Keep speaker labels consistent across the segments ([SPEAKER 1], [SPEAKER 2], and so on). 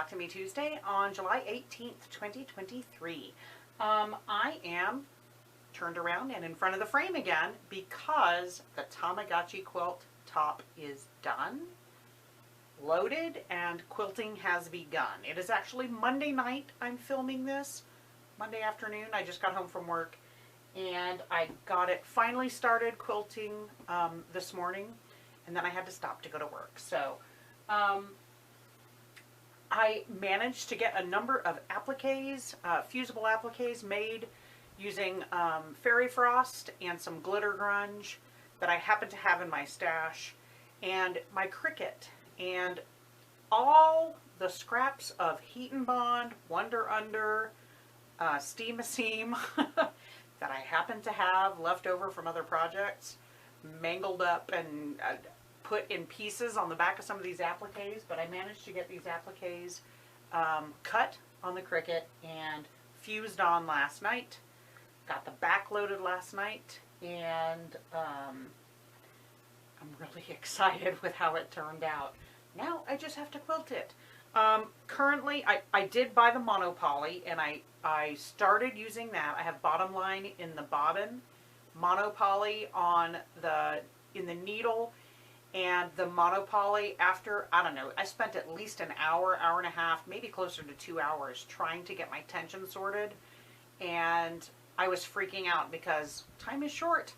[SPEAKER 1] Talk to Me Tuesday on July 18th, 2023. I am turned around and in front of the frame again because the Tamagotchi quilt top is done, loaded, and quilting has begun. It is actually Monday night I'm filming this. Monday afternoon, I just got home from work and I got it finally started quilting this morning, and then I had to stop to go to work. So I managed to get a number of appliques, fusible appliques made using fairy frost and some glitter grunge that I happen to have in my stash, and my Cricut, and all the scraps of Heat and Bond, Wonder Under, Steam a Seam that I happen to have left over from other projects, mangled up and put in pieces on the back of some of these appliques. But I managed to get these appliques cut on the Cricut and fused on last night. Got the back loaded last night, and I'm really excited with how it turned out. Now I just have to quilt it. Currently, I did buy the monopoly, and I started using that. I have bottom line in the bobbin, monopoly in the needle, and the monopoly after, I don't know, I spent at least an hour, hour and a half, maybe closer to 2 hours trying to get my tension sorted, and I was freaking out because time is short.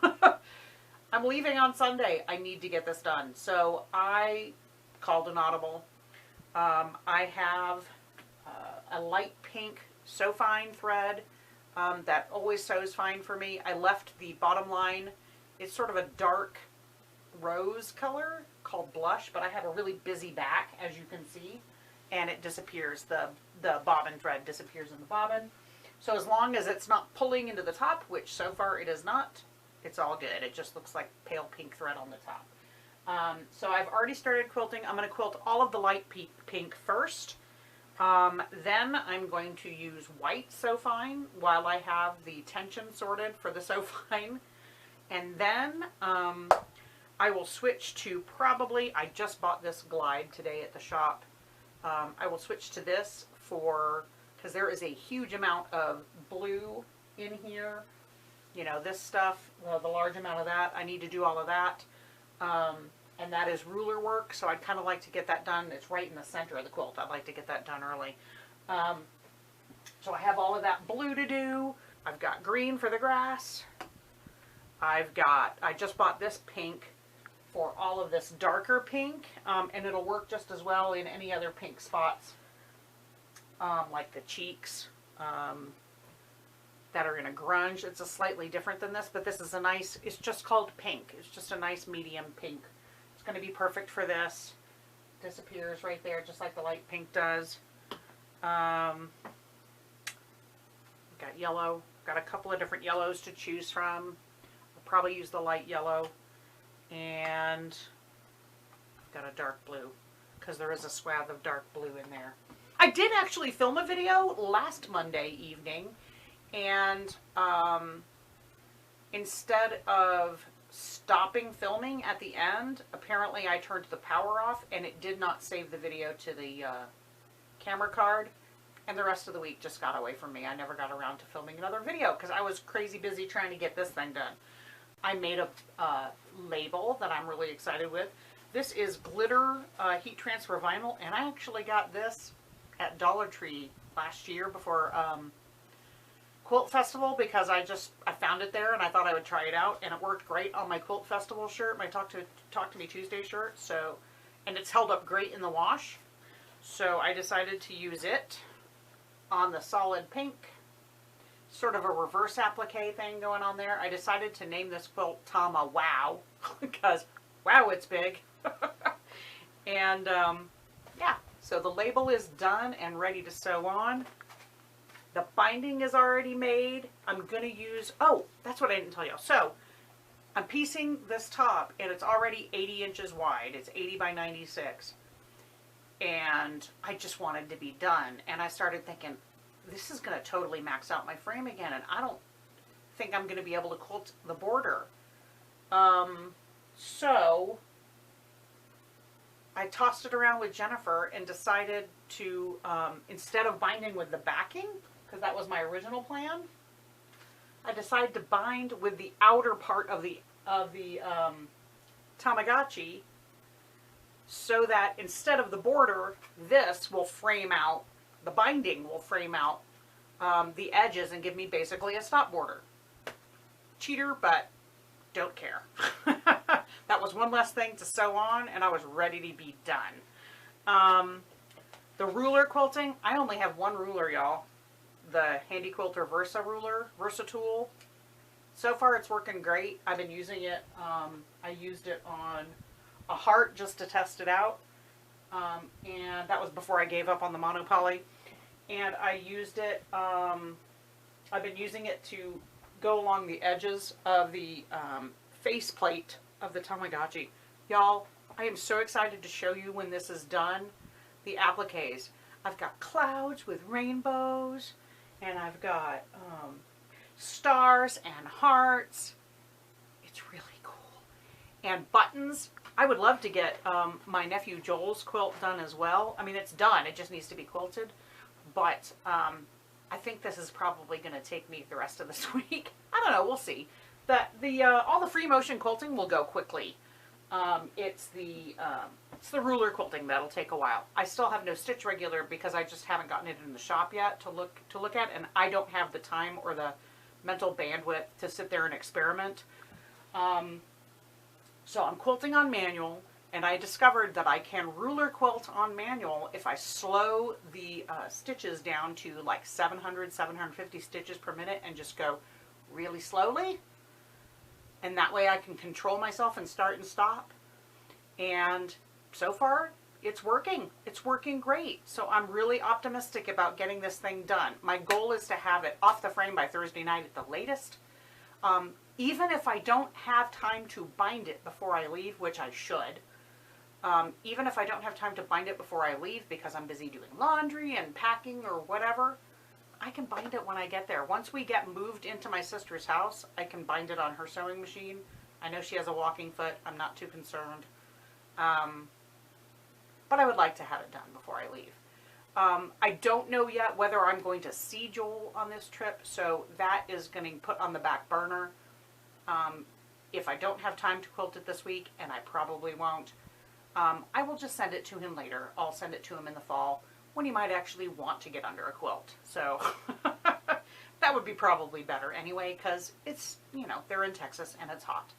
[SPEAKER 1] I'm leaving on Sunday. I need to get this done. So I called an audible. I have a light pink sew fine thread that always sews fine for me. I left the bottom line. It's sort of a dark rose color called blush, but I have a really busy back, as you can see, and it disappears. The bobbin thread disappears in the bobbin. So as long as it's not pulling into the top, which so far it is not, it's all good. It just looks like pale pink thread on the top. So I've already started quilting. I'm going to quilt all of the light pink first. Then I'm going to use white sew fine while I have the tension sorted for the sew fine. And then I will switch to probably, I just bought this glide today at the shop. I will switch to this because there is a huge amount of blue in here. You know, this stuff, the large amount of that, I need to do all of that. And that is ruler work, so I'd kind of like to get that done. It's right in the center of the quilt. I'd like to get that done early. So I have all of that blue to do. I've got green for the grass. I just bought this pink for all of this darker pink, and it'll work just as well in any other pink spots, like the cheeks, that are in a grunge. It's a slightly different than this, but this is a nice, it's just called pink. It's just a nice medium pink. It's going to be perfect for this. Disappears right there, just like the light pink does. Got yellow. Got a couple of different yellows to choose from. I'll probably use the light yellow. And got a dark blue, because there is a swath of dark blue in there. I did actually film a video last Monday evening, and instead of stopping filming at the end, apparently I turned the power off and it did not save the video to the camera card, and the rest of the week just got away from me. I never got around to filming another video because I was crazy busy trying to get this thing done. I made a label that I'm really excited with. This is glitter heat transfer vinyl, and I actually got this at Dollar Tree last year before Quilt Festival, because I found it there and I thought I would try it out, and it worked great on my Quilt Festival shirt, my Talk to Me Tuesday shirt. So, and it's held up great in the wash. So I decided to use it on the solid pink, sort of a reverse applique thing going on there. I decided to name this quilt TamaWow because wow, it's big. And yeah, so the label is done and ready to sew on. The binding is already made. I'm going to use, oh, that's what I didn't tell you. So I'm piecing this top, and it's already 80 inches wide. It's 80 by 96. And I just wanted to be done. And I started thinking, this is going to totally max out my frame again, and I don't think I'm going to be able to quilt the border. So I tossed it around with Jennifer and decided to, instead of binding with the backing, because that was my original plan, I decided to bind with the outer part of the Tamagotchi, so that instead of the border, this will frame out, the binding will frame out the edges and give me basically a stop border. Cheater, but don't care. That was one less thing to sew on, and I was ready to be done. The ruler quilting, I only have one ruler, y'all. The Handy Quilter Versa Tool. So far it's working great. I've been using it. I used it on a heart just to test it out. And that was before I gave up on the monopoly. And I used it, I've been using it to go along the edges of the faceplate of the Tamagotchi. Y'all, I am so excited to show you when this is done, the appliques. I've got clouds with rainbows, and I've got stars and hearts. It's really cool. And buttons. I would love to get my nephew Joel's quilt done as well. I mean, it's done. It just needs to be quilted. But I think this is probably going to take me the rest of this week. I don't know. We'll see. All the free motion quilting will go quickly. It's the ruler quilting that'll take a while. I still have no stitch regular because I just haven't gotten it in the shop yet to look at, and I don't have the time or the mental bandwidth to sit there and experiment. So I'm quilting on manual, and I discovered that I can ruler quilt on manual if I slow the stitches down to like 700, 750 stitches per minute and just go really slowly. And that way I can control myself and start and stop. And so far, it's working. It's working great. So I'm really optimistic about getting this thing done. My goal is to have it off the frame by Thursday night at the latest. Even if I don't have time to bind it before I leave, which I should, even if I don't have time to bind it before I leave because I'm busy doing laundry and packing or whatever, I can bind it when I get there. Once we get moved into my sister's house, I can bind it on her sewing machine. I know she has a walking foot. I'm not too concerned. But I would like to have it done before I leave. I don't know yet whether I'm going to see Joel on this trip, so that is going to put on the back burner. If I don't have time to quilt it this week, and I probably won't, I will just send it to him later. I'll send it to him in the fall when he might actually want to get under a quilt. So that would be probably better anyway, because it's, you know, they're in Texas and it's hot.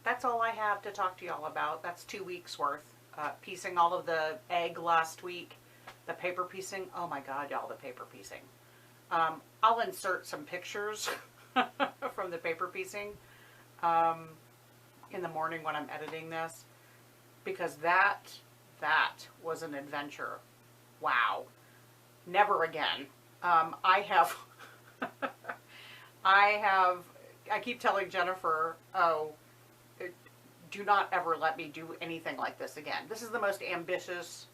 [SPEAKER 1] That's all I have to talk to y'all about. That's 2 weeks worth. Piecing all of the egg last week. The paper piecing. Oh my God, y'all, the paper piecing. I'll insert some pictures from the paper piecing in the morning when I'm editing this. Because that was an adventure. Wow. Never again. I keep telling Jennifer, oh, do not ever let me do anything like this again. This is the most ambitious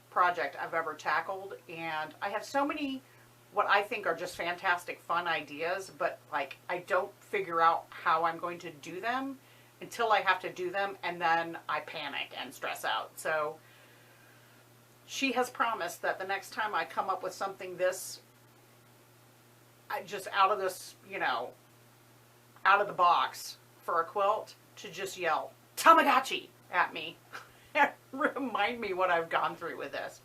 [SPEAKER 1] project I've ever tackled, and I have so many what I think are just fantastic fun ideas, but like I don't figure out how I'm going to do them until I have to do them, and then I panic and stress out. So she has promised that the next time I come up with something just out of this, you know, out of the box for a quilt, to just yell Tamagotchi at me and remind me what I've gone through with this.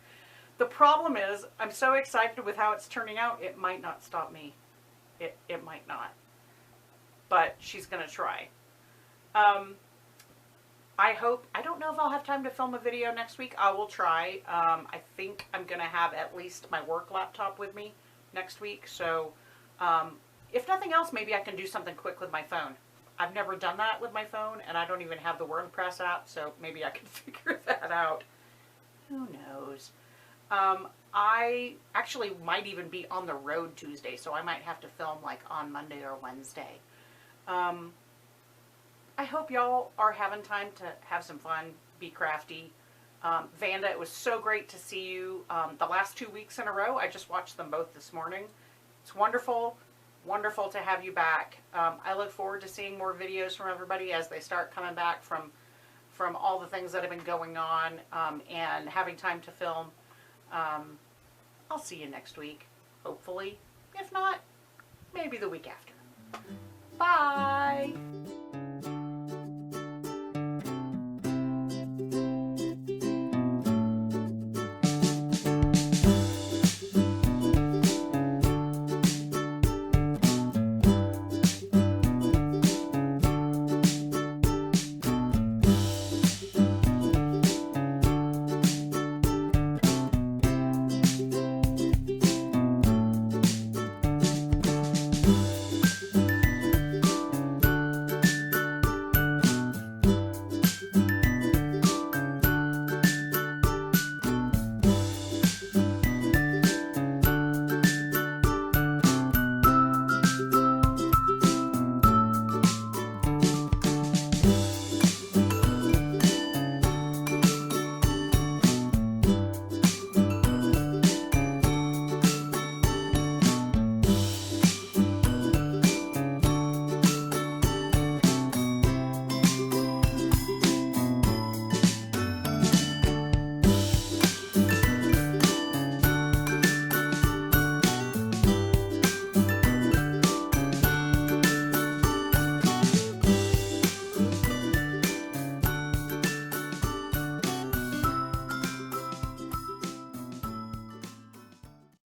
[SPEAKER 1] The problem is I'm so excited with how it's turning out, it might not stop me. It might not. But she's going to try. I don't know if I'll have time to film a video next week. I will try. I think I'm going to have at least my work laptop with me next week. So if nothing else, maybe I can do something quick with my phone. I've never done that with my phone, and I don't even have the WordPress app, so maybe I can figure that out. Who knows? I actually might even be on the road Tuesday, so I might have to film like on Monday or Wednesday. I hope y'all are having time to have some fun, be crafty. Vanda, it was so great to see you the last 2 weeks in a row. I just watched them both this morning. It's wonderful. Wonderful to have you back. I look forward to seeing more videos from everybody as they start coming back from from all the things that have been going on and having time to film. I'll see you next week, hopefully. If not, maybe the week after. Bye!